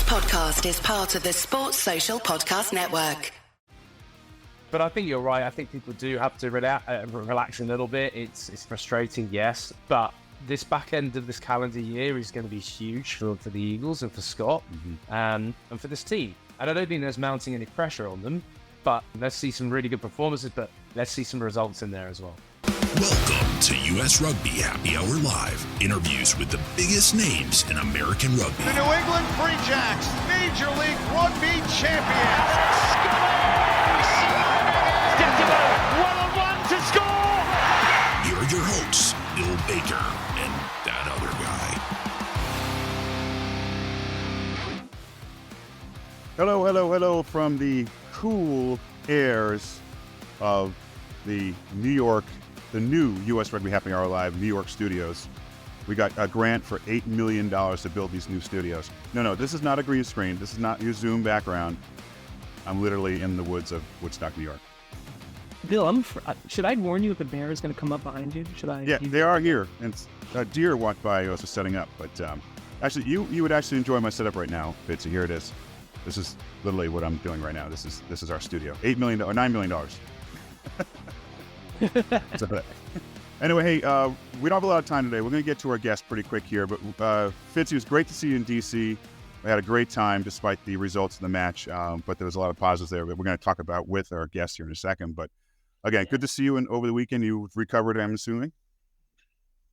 podcast is part of the Sports Social Podcast Network. But I think you're right. I think people do have to relax a little bit. It's frustrating, yes. But this back end of this calendar year is going to be huge for the Eagles and for Scott and for this team. And I don't think there's mounting any pressure on them. But let's see some really good performances, but let's see some results in there as well. Welcome to U.S. Rugby Happy Hour Live. Interviews with the biggest names in American rugby. The New England Free Jacks, Major League Rugby champions. One-on-one to score. Here are your hosts, Bill Baker and that other guy. Hello from the cool airs of the new U.S. Rugby Happy Hour Live New York studios. We got a grant for $8 million to build these new studios. No, this is not a green screen. This is not your Zoom background. I'm literally in the woods of Woodstock, New York. Bill, should I warn you if a bear is going to come up behind you? Should I? Yeah, they are here. And a deer walked by as I was setting up. But actually, you would actually enjoy my setup right now, Fitzy. Here it is. This is literally what I'm doing right now. This is our studio. $8 million or $9 million. So, anyway, hey, we don't have a lot of time today. We're going to get to our guest pretty quick here. But Fitzy, it was great to see you in D.C. We had a great time despite the results of the match. But there was a lot of positives there that we're going to talk about with our guest here in a second. But again, good to see you. And over the weekend, you recovered, I'm assuming?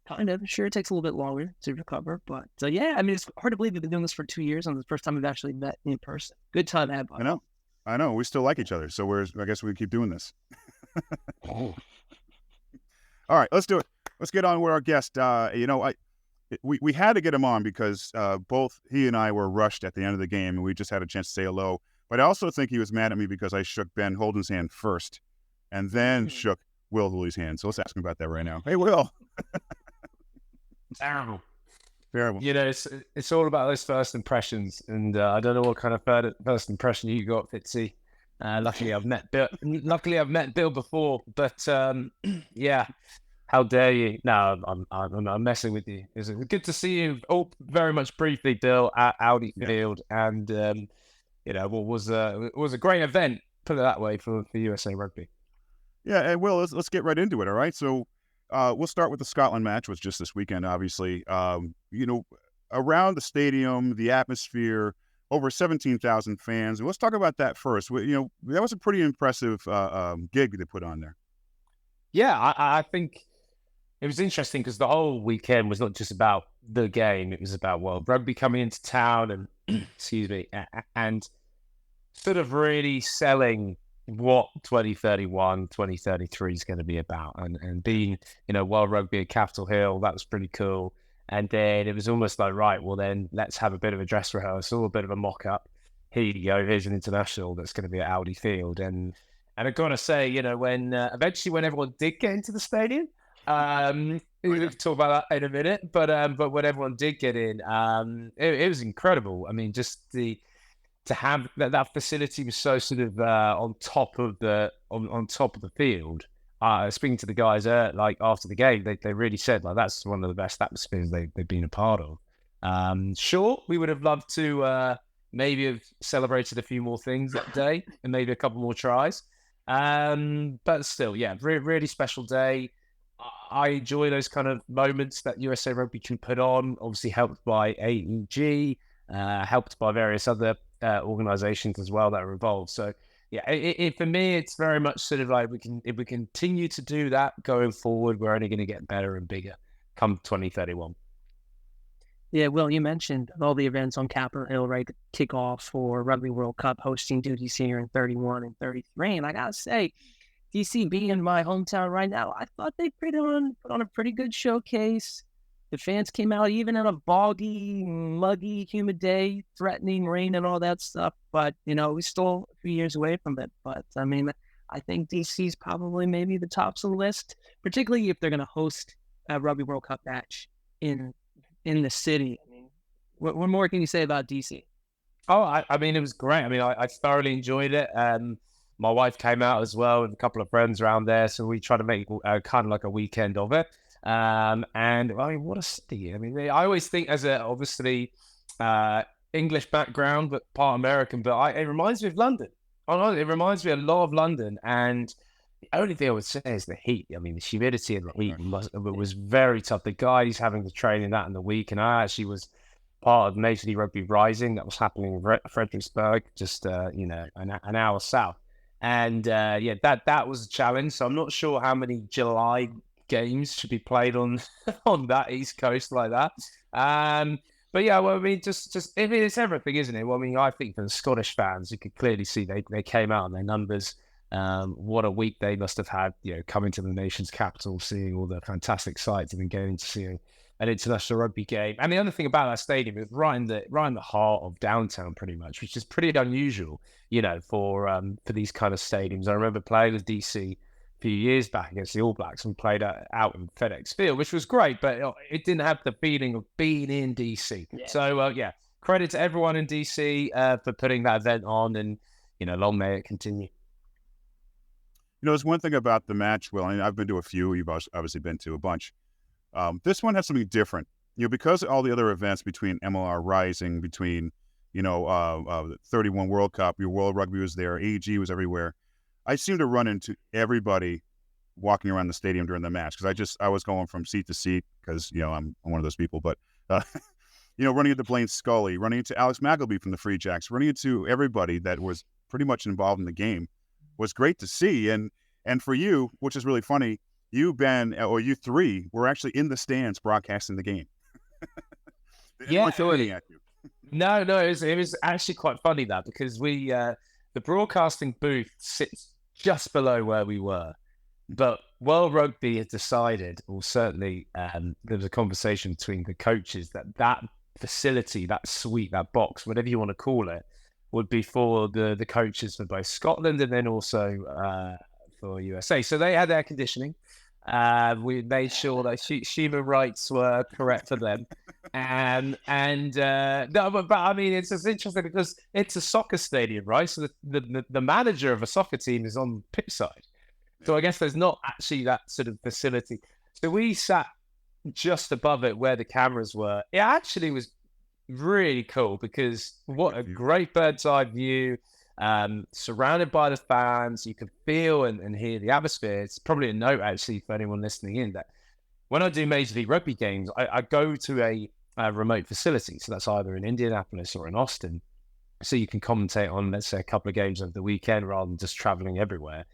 Kind of. Sure, it takes a little bit longer to recover. But yeah, I mean, it's hard to believe we've been doing this for 2 years, and it's the first time we've actually met in person. Good time to have. I know. We still like each other. So I guess we keep doing this. All right, let's do it. Let's get on with our guest. We had to get him on because both he and I were rushed at the end of the game, and we just had a chance to say hello. But I also think he was mad at me because I shook Ben Holden's hand first and then shook Wil Hooley's hand. So let's ask him about that right now. Hey, Will. Terrible. Terrible. You know, it's all about those first impressions, and I don't know what kind of first impression you got, Fitzy. Luckily, I've met Bill before, but yeah, how dare you? No, I'm messing with you. It's good to see you. Oh, very much briefly, Bill, at Audi Field, and it was a great event. Put it that way for USA Rugby. Yeah, and Will, let's get right into it. All right, so we'll start with the Scotland match, was just this weekend, obviously. Around the stadium, the atmosphere. Over 17,000 fans. Let's talk about that first. That was a pretty impressive gig they put on there. Yeah, I think it was interesting because the whole weekend was not just about the game. It was about World Rugby coming into town and, excuse me, and sort of really selling what 2031, 2033 is going to be about. And being, World Rugby at Capitol Hill, that was pretty cool. And then it was almost like, right, well, then let's have a bit of a dress rehearsal, a bit of a mock-up. Here you go, here's an international that's going to be at Audi Field. And I've got to say, when eventually when everyone did get into the stadium, we'll talk about that in a minute, but when everyone did get in, it was incredible. I mean, just to have that facility was so sort of on top of the field. Speaking to the guys after the game, they really said that's one of the best atmospheres they've been a part of. Sure, we would have loved to maybe have celebrated a few more things that day and maybe a couple more tries. But still, yeah, really special day. I enjoy those kind of moments that USA Rugby can put on, obviously helped by AEG, helped by various other organisations as well that are involved. So, yeah, for me, it's very much sort of like if we continue to do that going forward, we're only going to get better and bigger come 2031. Yeah, Will, you mentioned all the events on Capitol Hill, right? The kickoff for Rugby World Cup hosting duties here in 31 and 33. And I got to say, DC being my hometown right now, I thought they put on a pretty good showcase. The fans came out even on a boggy, muggy, humid day, threatening rain and all that stuff. But, we're still a few years away from it. But, I mean, I think DC's probably maybe the tops of the list, particularly if they're going to host a Rugby World Cup match in the city. I mean, what more can you say about DC? Oh, I mean, it was great. I mean, I thoroughly enjoyed it. My wife came out as well with a couple of friends around there. So we tried to make kind of like a weekend of it. And I mean, what a city. I mean, I always think obviously, English background, but part American. But it reminds me of London. It reminds me a lot of London. And the only thing I would say is the heat. I mean, the humidity and the heat was very tough. The guys having to train in that in the week, and I actually was part of Major League Rugby Rising that was happening in Fredericksburg, just an hour south. And that was a challenge. So I'm not sure how many July games should be played on that East Coast like that. But yeah, well, I mean, it's everything, isn't it? Well, I mean, I think for the Scottish fans, you could clearly see they came out on their numbers. What a week they must have had, coming to the nation's capital, seeing all the fantastic sights, and then going to see an international rugby game. And the other thing about that stadium is right in the heart of downtown, pretty much, which is pretty unusual, for these kind of stadiums. I remember playing with DC a few years back against the All Blacks and played out in FedEx Field, which was great, but it didn't have the feeling of being in DC. Yeah. So credit to everyone in DC for putting that event on, and long may it continue. There's one thing about the match, Will, and I've been to a few. You've obviously been to a bunch. This one has something different, because all the other events between MLR Rising, between, the 31 World Cup, your World Rugby was there, AEG was everywhere. I seem to run into everybody walking around the stadium during the match, because I was going from seat to seat because, I'm one of those people. But, running into Blaine Scully, running into Alex Magleby from the Free Jacks, running into everybody that was pretty much involved in the game was great to see. And for you, which is really funny, you, Ben, or you three were actually in the stands broadcasting the game. Yeah, totally. No, it was actually quite funny that, because the broadcasting booth sits just below where we were, but World Rugby had decided, or certainly there was a conversation between the coaches that facility, that suite, that box, whatever you want to call it, would be for the coaches for both Scotland and then also for USA. So they had air conditioning. We made sure that human rights were correct for them. But I mean, it's just interesting because it's a soccer stadium, right? So the manager of a soccer team is on pitch side. So I guess there's not actually that sort of facility. So we sat just above it where the cameras were. It actually was really cool, because what a great bird's eye view. Surrounded by the fans, you could feel and hear the atmosphere. It's probably a note actually for anyone listening in that when I do Major League Rugby games, I go to a remote facility. So that's either in Indianapolis or in Austin. So you can commentate on, let's say, a couple of games over the weekend rather than just traveling everywhere.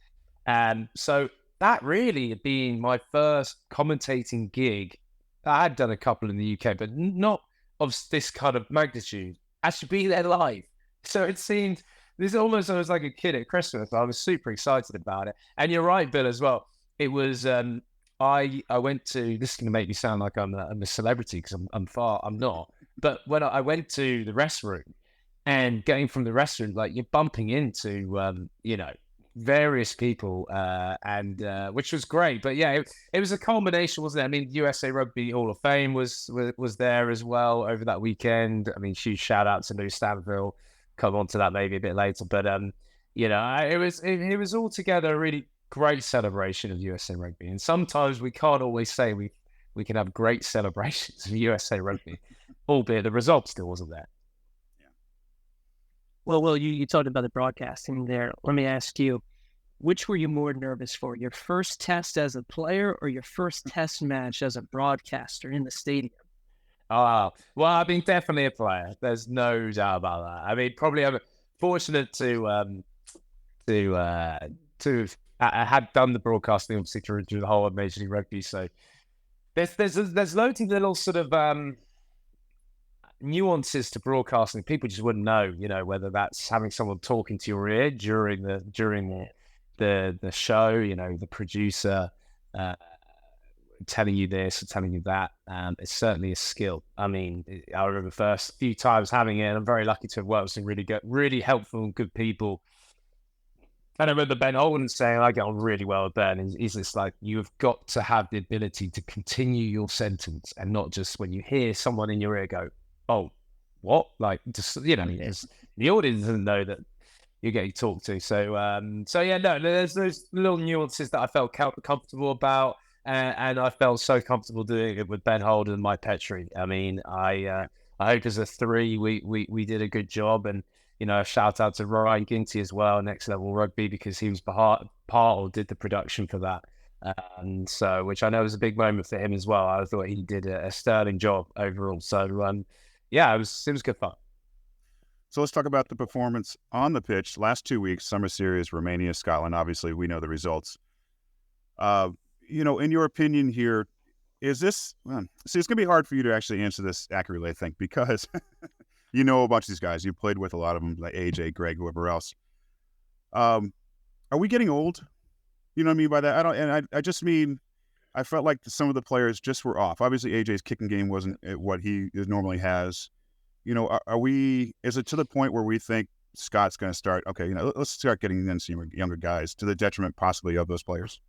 So that really being my first commentating gig. I had done a couple in the UK, but not of this kind of magnitude. Actually be there live. So it seemed... This almost I was like a kid at Christmas. I was super excited about it. And you're right, Bill, as well. It was, I went to, this is going to make me sound like I'm a celebrity because I'm not. But when I went to the restroom, and getting from the restroom, like you're bumping into, various people, and which was great. But yeah, it was a culmination, wasn't it? I mean, USA Rugby Hall of Fame was there as well over that weekend. I mean, huge shout out to Lou Stanville. Come on to that maybe a bit later, but it was altogether a really great celebration of USA Rugby. And sometimes we can't always say we can have great celebrations of USA Rugby, albeit the result still wasn't there. Yeah. Well, Will, you talked about the broadcasting there. Let me ask you, which were you more nervous for, your first test as a player or your first test match as a broadcaster in the stadium? Oh, well, I mean, definitely a player. There's no doubt about that. I mean, probably I'm fortunate to I had done the broadcasting obviously through the whole of Major League Rugby. So there's loads of little sort of nuances to broadcasting. People just wouldn't know, whether that's having someone talking to your ear during the show, the producer telling you this or telling you that. It's certainly a skill. I mean, I remember the first few times having it, and I'm very lucky to have worked with some really helpful and good people. And I remember Ben Holden saying, I get on really well with Ben, and he's just like, you've got to have the ability to continue your sentence and not just when you hear someone in your ear go, oh, what? Like, just, the audience doesn't know that you're getting talked to. So yeah, no, there's those little nuances that I felt comfortable about. And I felt so comfortable doing it with Ben Holden and Mike Petrie. I mean, I I hope as a 3, we did a good job. And, you know, a shout out to Ryan Ginty as well, Next Level Rugby, because he was part or did the production for that. And so, which I know was a big moment for him as well. I thought he did a sterling job overall. So, yeah, it was good fun. So let's talk about the performance on the pitch. Last 2 weeks, Summer Series, Romania, Scotland. Obviously, we know the results. You know, in your opinion here, is this... see, it's going to be hard for you to actually answer this accurately, I think, because you know a bunch of these guys. You played with a lot of them, like AJ, Greg, whoever else. Are we getting old? You know what I mean by that? I just mean, I felt like some of the players just were off. Obviously, AJ's kicking game wasn't what he normally has. You know, is it to the point where we think Scott's going to start, okay, you know, let's start getting in some younger guys to the detriment possibly of those players?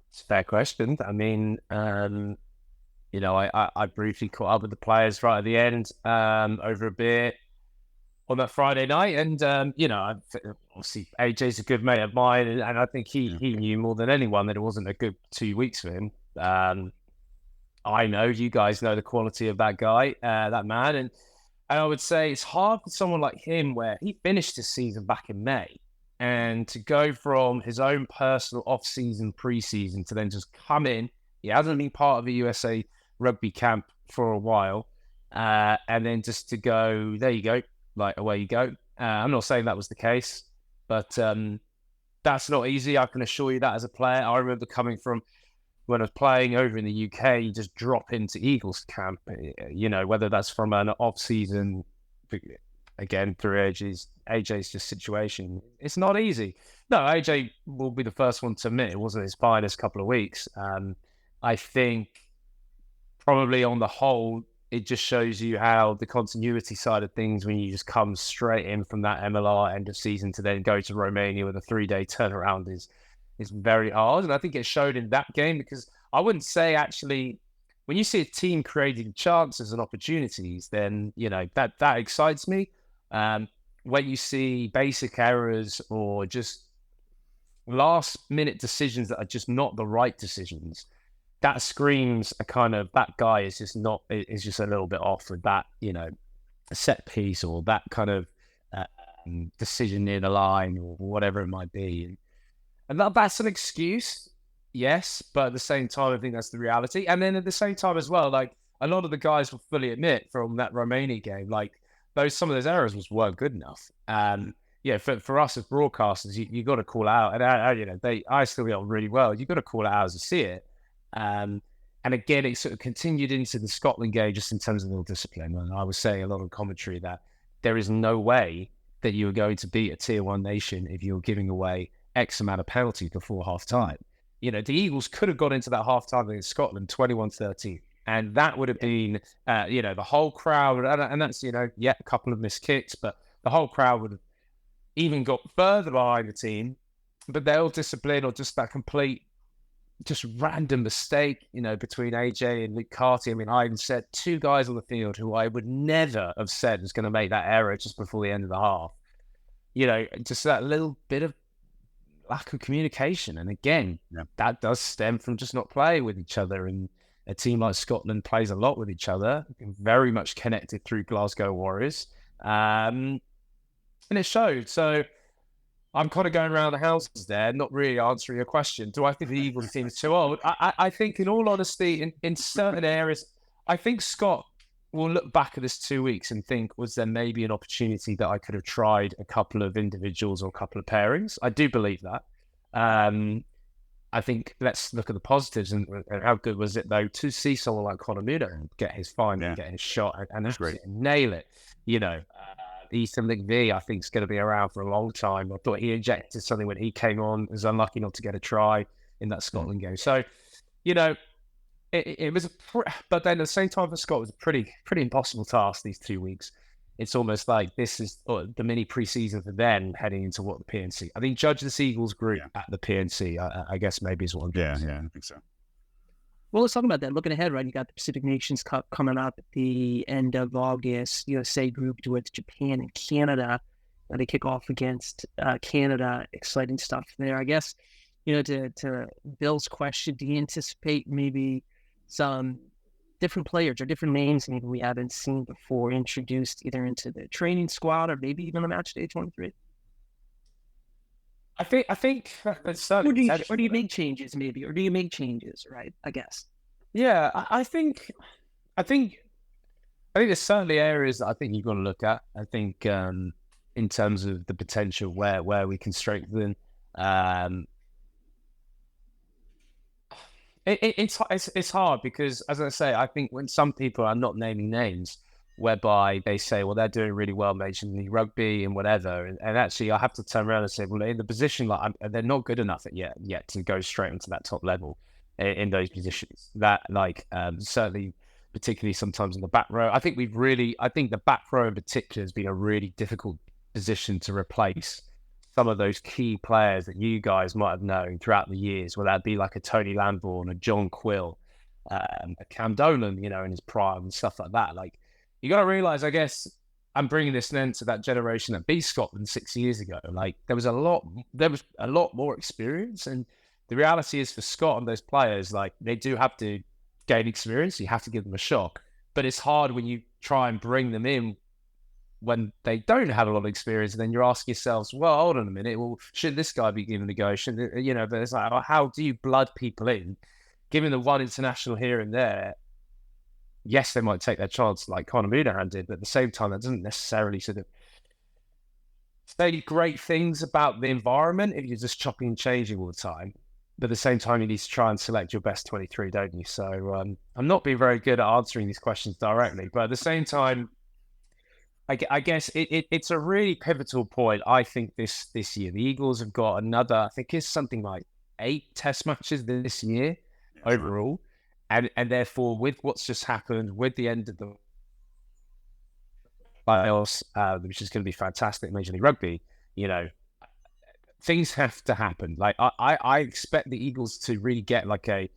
It's a fair question. I mean, you know, I briefly caught up with the players right at the end over a beer on that Friday night. And, you know, obviously AJ's a good mate of mine. And I think he knew more than anyone that it wasn't a good 2 weeks for him. I know you guys know the quality of that guy, that man. And I would say it's hard for someone like him where he finished his season back in May. And to go from his own personal off-season, pre-season to then just come in. He hasn't been part of a USA rugby camp for a while. And then just to go, there you go, like away you go. I'm not saying that was the case, but that's not easy. I can assure you that as a player. I remember coming from when I was playing over in the UK, you just drop into Eagles camp, you know, whether that's from an off-season, again, through AJ's just situation. It's not easy. No, AJ will be the first one to admit it wasn't his finest couple of weeks. I think probably on the whole, it just shows you how the continuity side of things, when you just come straight in from that MLR end of season to then go to Romania with a 3-day turnaround is very hard. And I think it showed in that game, because I wouldn't say actually, when you see a team creating chances and opportunities, then, you know, that excites me. When you see basic errors or just last minute decisions that are just not the right decisions, that screams a kind of, that guy is just a little bit off with that, you know, a set piece or that kind of decision near the line or whatever it might be. And that's an excuse, yes, but at the same time, I think that's the reality. And then at the same time as well, like a lot of the guys will fully admit from that Romania game, like some of those errors weren't good enough. Yeah, for us as broadcasters, you got to call out, and you know, I still get on really well. You got to call it out as you see it. And again, it sort of continued into the Scotland game just in terms of the discipline. And I was saying a lot of commentary that there is no way that you are going to beat a tier 1 nation if you're giving away X amount of penalties before half time. You know, the Eagles could have got into that half time against Scotland 21-13. And that would have been, you know, the whole crowd, and that's, you know, a couple of missed kicks, but the whole crowd would have even got further behind the team. But their own discipline or just that complete, just random mistake, you know, between AJ and Luke Carty. I mean, I even said 2 guys on the field who I would never have said was going to make that error just before the end of the half. You know, just that little bit of lack of communication. And again, that does stem from just not playing with each other. And a team like Scotland plays a lot with each other, very much connected through Glasgow Warriors. And it showed. So I'm kind of going around the houses there, not really answering your question. Do I think the Eagles team is too old? I think, in all honesty, in certain areas, I think Scott will look back at this 2 weeks and think, was there maybe an opportunity that I could have tried a couple of individuals or a couple of pairings? I do believe that. I think let's look at the positives and how good was it, though, to see someone like Conor Muda get his final, get his shot and nail it. You know, Ethan McVie, I think, is going to be around for a long time. I thought he injected something when he came on. Was unlucky not to get a try in that Scotland game. So, you know, it was but then at the same time for Scott, it was a pretty impossible task these 2 weeks. It's almost like this is the mini preseason for them heading into what the PNC. I think judge this Eagles group at the PNC, I guess maybe is what I'm doing. Yeah, I think so. Well, let's talk about that. Looking ahead, right? You got the Pacific Nations Cup coming up at the end of August. USA grouped with Japan and Canada. They kick off against Canada. Exciting stuff there. I guess, you know, to Bill's question, do you anticipate maybe some different players or different names maybe we haven't seen before introduced either into the training squad or maybe even the match day 23? I think that's Or certainly do you make changes maybe, or do you make changes, right? I guess. Yeah, I think there's certainly areas that I think you've got to look at. I think in terms of the potential where we can strengthen. It's hard because, as I say, I think when some people are not naming names, whereby they say, well, they're doing really well Major League Rugby and whatever, and actually I have to turn around and say, well, in the position they're not good enough yet to go straight into that top level in those positions. That certainly, particularly sometimes in the back row, I think the back row in particular has been a really difficult position to replace some of those key players that you guys might have known throughout the years, whether that be like a Tony Lambourne, a John Quill, a Cam Dolan, in his prime and stuff like that. Like, you got to realize, I guess, I'm bringing this then to that generation that beat Scotland 6 years ago. Like, there was a lot more experience, and the reality is for Scott and those players, like, they do have to gain experience. You have to give them a shot, but it's hard when you try and bring them in when they don't have a lot of experience, and then you're asking yourselves, well, hold on a minute, well, should this guy be given a go? Should, but it's like, how do you blood people in? Given the one international here and there, yes, they might take their chance like Conor Moonaghan did, but at the same time, that doesn't necessarily sort of say great things about the environment if you're just chopping and changing all the time. But at the same time, you need to try and select your best 23, don't you? So I'm not being very good at answering these questions directly, but at the same time, I guess it's a really pivotal point. I think this year the Eagles have got another, I think it's something like 8 test matches this year overall, and therefore with what's just happened, with the end of the playoffs, which is going to be fantastic, Major League Rugby, things have to happen. Like I expect the Eagles to really get like a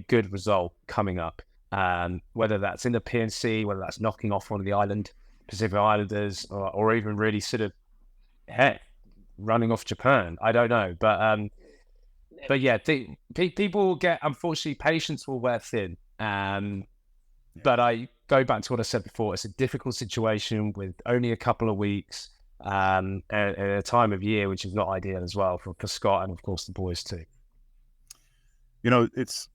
good result coming up, whether that's in the PNC, whether that's knocking off one of the Pacific Islanders, or even really sort of running off Japan. I don't know, but yeah, people will get, unfortunately, patience will wear thin. But I go back to what I said before. It's a difficult situation with only a couple of weeks, and a time of year which is not ideal as well for Scott and of course the boys too. It's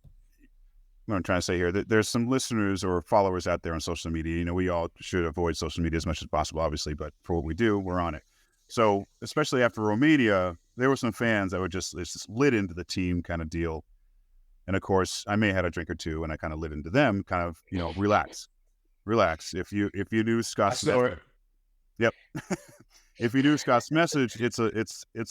what I'm trying to say here, that there's some listeners or followers out there on social media. We all should avoid social media as much as possible, obviously, but for what we do, we're on it. So especially after Romania, there were some fans that were just lit into the team kind of deal. And of course, I may have had a drink or two, and I kind of lit into them, kind of, relax. If you knew Scott's message, yep. If you knew Scott's message, it's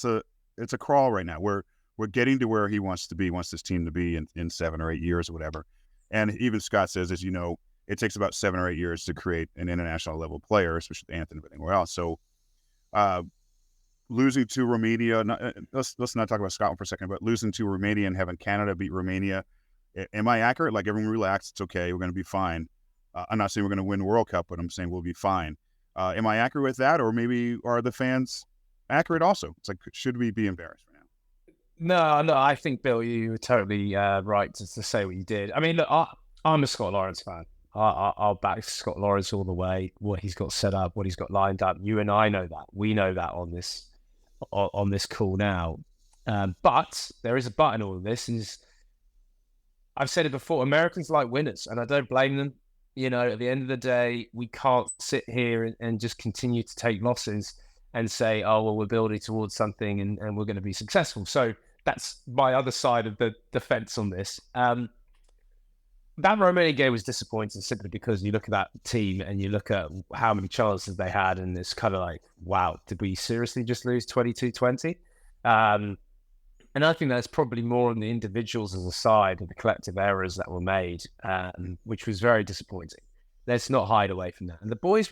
a crawl right now. We're getting to where he wants to be, wants this team to be in 7 or 8 years or whatever. And even Scott says, as you know, it takes about 7 or 8 years to create an international level player, especially with Anthony, but anywhere else. So losing to Romania, let's not talk about Scotland for a second, but losing to Romania and having Canada beat Romania, am I accurate? Like, everyone relax, it's okay, we're going to be fine. I'm not saying we're going to win the World Cup, but I'm saying we'll be fine. Am I accurate with that? Or maybe are the fans accurate also? It's like, should we be embarrassed right now? No, I think, Bill, you were totally right to say what you did. I mean, look, I'm a Scott Lawrence fan. I'll back Scott Lawrence all the way. What he's got set up, what he's got lined up. You and I know that. We know that on this call now. But there is a but in all of this. Is I've said it before. Americans like winners, and I don't blame them. At the end of the day, we can't sit here and just continue to take losses and say, oh, well, we're building towards something and we're going to be successful. So that's my other side of the fence on this. That Romania game was disappointing simply because you look at that team and you look at how many chances they had, and it's kind of like, wow, did we seriously just lose 22-20? And I think that's probably more on the individuals as a side of the collective errors that were made, which was very disappointing. Let's not hide away from that. And the boys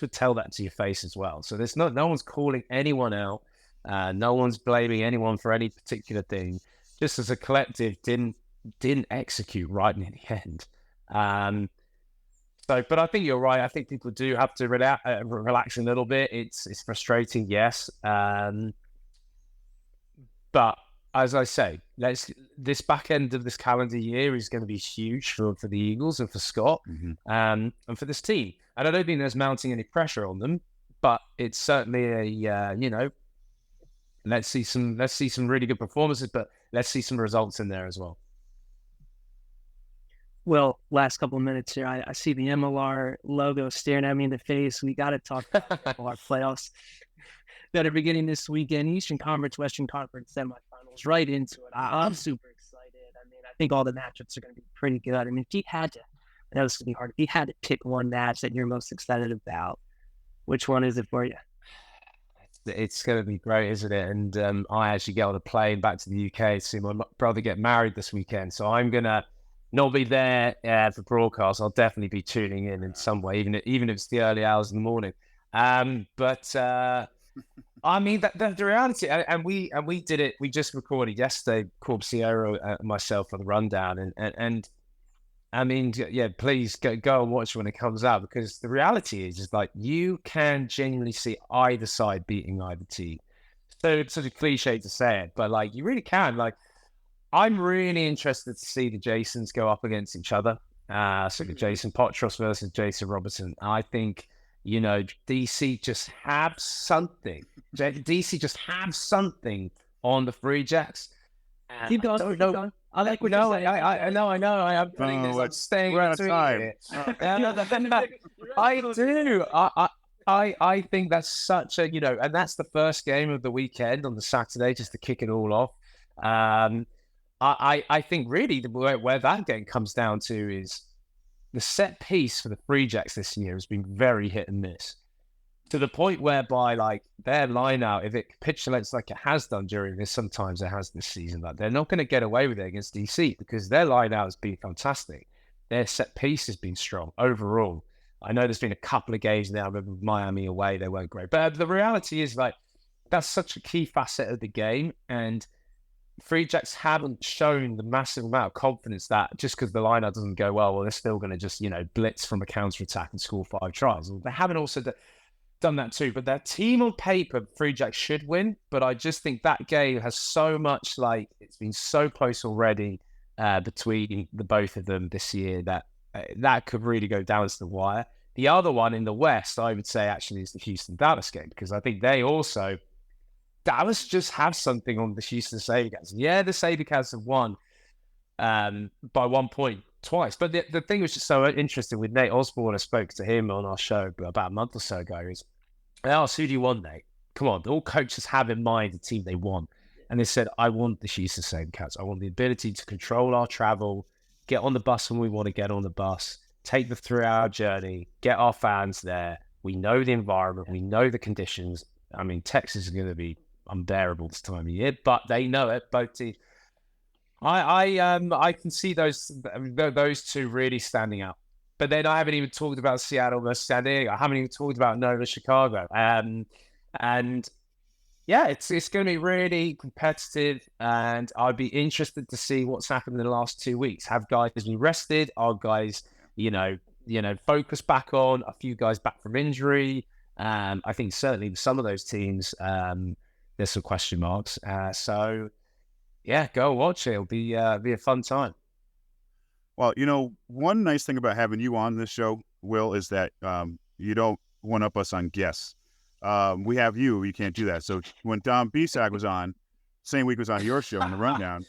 would tell that to your face as well. So there's no one's calling anyone out. No one's blaming anyone for any particular thing. Just as a collective, didn't execute right in the end. But I think you're right. I think people do have to relax a little bit. It's frustrating, yes. But as I say, this back end of this calendar year is going to be huge for the Eagles and for Scott, and for this team. And I don't think there's mounting any pressure on them, but it's certainly a let's see some really good performances, but let's see some results in there as well. Well, last couple of minutes here, I see the MLR logo staring at me in the face. We got to talk about our playoffs that are beginning this weekend. Eastern Conference, Western Conference semifinals, right into it. I'm super excited. I mean, I think all the matchups are going to be pretty good. I mean, if you had to, I know this is going to be hard. If you had to pick one match that you're most excited about, which one is it for you? It's going to be great, isn't it? And I actually get on a plane back to the UK to see my brother get married this weekend. So I'm going to not be there for broadcast. I'll definitely be tuning in some way, even if it's the early hours in the morning. But I mean, the reality, and we did it. We just recorded yesterday, Corb Sierra and myself on the rundown, and I mean, yeah, please go and watch when it comes out, because the reality is like you can genuinely see either side beating either team. So it's such a cliche to say it, but like you really can. Like, I'm really interested to see the Jasons go up against each other. So Jason Potros versus Jason Robertson. I think, DC just have something. DC just have something on the Free Jacks. Keep going. Keep going. I like what you're saying. I know. I'm putting this. I'm staying. We're out of time. I do. I think that's such a, and that's the first game of the weekend on the Saturday, just to kick it all off. I think really where that game comes down to is the set piece for the Free Jacks this year has been very hit and miss, to the point whereby like their line out, if it capitulates like it has done during this, sometimes it has this season, like they're not going to get away with it against DC, because their line out has been fantastic. Their set piece has been strong overall. I know there's been a couple of games now, remember Miami away, they weren't great. But the reality is like that's such a key facet of the game, and Free Jacks haven't shown the massive amount of confidence that just because the lineup doesn't go well, they're still going to just, blitz from a counter-attack and score 5 tries. They haven't also done that too, but their team on paper, Free Jacks should win, but I just think that game has so much, like, it's been so close already between the both of them this year that could really go down to the wire. The other one in the West, I would say, actually is the Houston-Dallas game, because I think Dallas just have something on the Houston SaberCats. Yeah, the SaberCats have won by 1 point twice. But the thing was just so interesting with Nate Osborne. I spoke to him on our show about a month or so ago. I asked, who do you want, Nate? Come on, all coaches have in mind the team they want. And they said, I want the Houston SaberCats. I want the ability to control our travel, get on the bus when we want to get on the bus, take the 3-hour journey, get our fans there. We know the environment. We know the conditions. I mean, Texas is going to be unbearable this time of year, but they know it. Both teams. I can see those two really standing out. But then I haven't even talked about Seattle versus San Diego. I haven't even talked about Nova Chicago. And yeah, it's going to be really competitive, and I'd be interested to see what's happened in the last 2 weeks. Have guys been rested? Are guys, focused back on? A few guys back from injury? I think certainly some of those teams, there's some question marks. So, yeah, go watch it. It'll be a fun time. Well, one nice thing about having you on this show, Will, is that you don't one-up us on guests. We have you. You can't do that. So when Dom Bisak was on, same week was on your show on the rundown.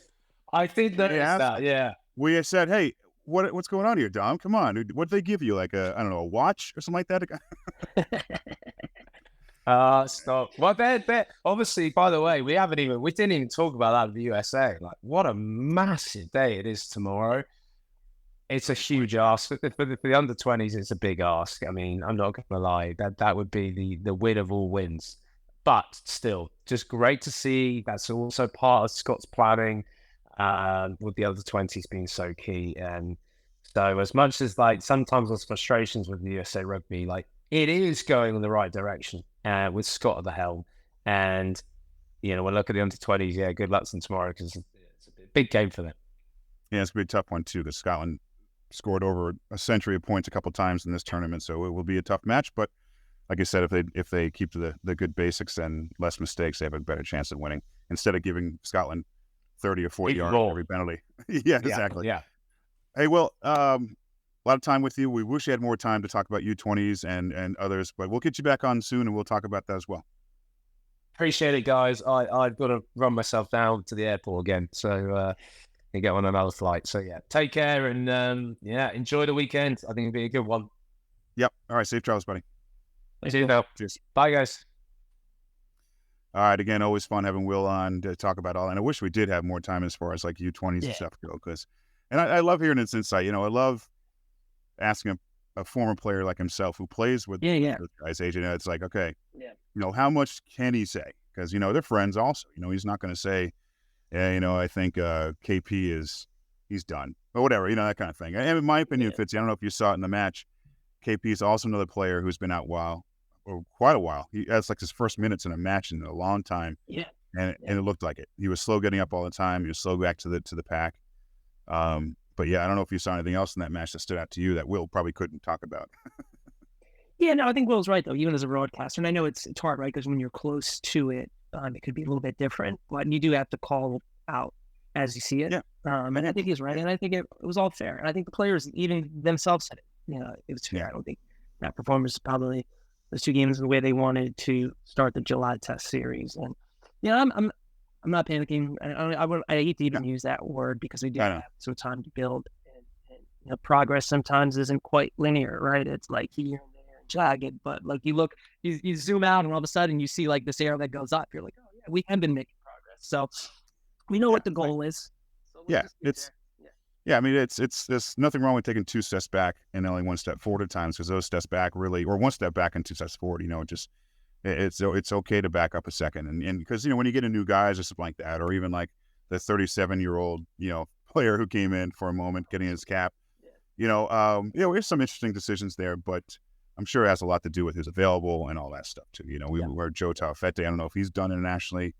I think that, yeah. We said, hey, what's going on here, Dom? Come on. What did they give you? Like a watch or something like that? Stop. Well, they're obviously, by the way, we didn't even talk about that with the USA. Like, what a massive day it is tomorrow. It's a huge ask. For the under-20s, it's a big ask. I mean, I'm not going to lie. That would be the win of all wins. But still, just great to see. That's also part of Scott's planning with the under-20s being so key. And so as much as, like, sometimes there's frustrations with the USA Rugby, like, it is going in the right direction with Scott at the helm. And, we'll look at the under-20s. Yeah, good luck to them tomorrow, because it's a big game for them. Yeah, it's going to be a tough one, too, because Scotland scored over a century of points a couple of times in this tournament, so it will be a tough match. But like I said, if they keep to the good basics and less mistakes, they have a better chance of winning, instead of giving Scotland 30 or 40 yards roll. every penalty. Yeah, exactly. Yeah. Hey, Will, a lot of time with you. We wish you had more time to talk about U20s and others, but we'll get you back on soon and we'll talk about that as well. Appreciate it, guys. I've got to run myself down to the airport again, so I get on another flight. So yeah, take care and enjoy the weekend. I think it'll be a good one. Yep. All right. Safe travels, buddy. See you now. Cheers. Bye, guys. All right. Again, always fun having Will on to talk about all. And I wish we did have more time as far as like U20s and stuff go. And I love hearing his insight. You know, I love asking a former player like himself who plays with those guys, age. It's like, okay, you know, how much can he say? Because, you know, they're friends also. You know, he's not going to say, yeah, you know, I think KP he's done. Or whatever, you know, that kind of thing. And in my opinion, Fitzy, I don't know if you saw it in the match, KP is also another player who's been out quite a while. That's like his first minutes in a match in a long time. Yeah. And it looked like it. He was slow getting up all the time. He was slow back to the pack. But yeah, I don't know if you saw anything else in that match that stood out to you that Will probably couldn't talk about. Yeah, no, I think Will's right though, even as a broadcaster. And I know it's hard, right? Because when you're close to it, it could be a little bit different, but you do have to call out as you see it. Yeah. And I think he's right. And I think it was all fair. And I think the players even themselves said it. You know, it was fair. Yeah. I don't think that performance probably those two games the way they wanted to start the July test series. And I'm not panicking. I hate to even use that word because we do have some time to build. And you know, progress sometimes isn't quite linear, right? It's like here and there and jagged. But like you zoom out and all of a sudden you see like this arrow that goes up. You're like, oh yeah, we have been making progress. So we know what the goal is. So I mean, there's nothing wrong with taking 2 steps back and only 1 step forward at times, because those steps back really, or 1 step back and 2 steps forward, you know, it's okay to back up a second. And because, you know, when you get a new guy or something like that, or even like the 37-year-old, you know, player who came in for a moment getting his cap, there's some interesting decisions there, but I'm sure it has a lot to do with who's available and all that stuff too. You know, we're Joe Taufete. I don't know if he's done internationally,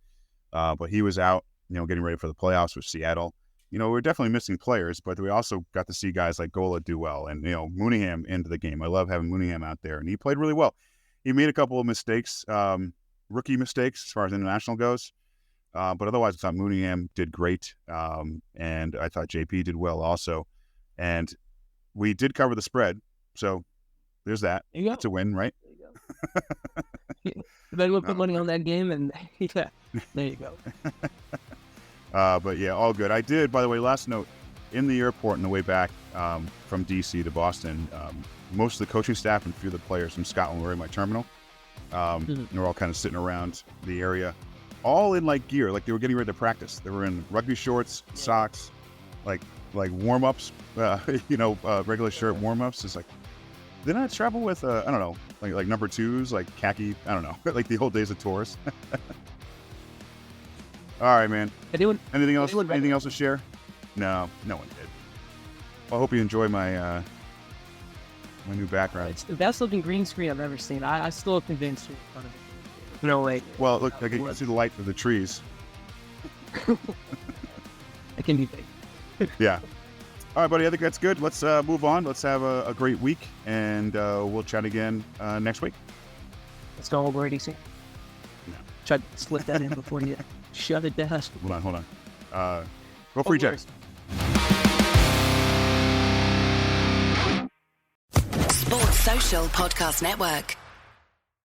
but he was out, you know, getting ready for the playoffs with Seattle. You know, we're definitely missing players, but we also got to see guys like Gola do well, and, you know, Mooneyham into the game. I love having Mooneyham out there, and he played really well. He made a couple of mistakes, rookie mistakes as far as international goes, but otherwise I thought Mooneyham did great, and I thought JP did well also. And we did cover the spread, so there's that. It's a win, right? There you go. Then we'll put money on that game, and there you go. But yeah, all good. I did, by the way, last note, in the airport on the way back from DC to Boston, most of the coaching staff and a few of the players from Scotland were in my terminal. They're all kind of sitting around the area, all in like gear, like they were getting ready to practice. They were in rugby shorts, socks, like warm-ups, regular shirt warm-ups. It's like, didn't I travel with, I don't know, like number 2s, like khaki, I don't know, like the old days of tours. All right, man. Anything else to share? No one did. Well, I hope you enjoy my my new background. It's the best looking green screen I've ever seen. I still convinced you in front of it. No way. Well, look, I can see the light through the trees. It can be big. Yeah. All right, buddy. I think that's good. Let's move on. Let's have a great week, and we'll chat again next week. Let's go over ADC. No. Try to slip that in before you shut it down. Hold on. Go free checks. Sports Social Podcast Network.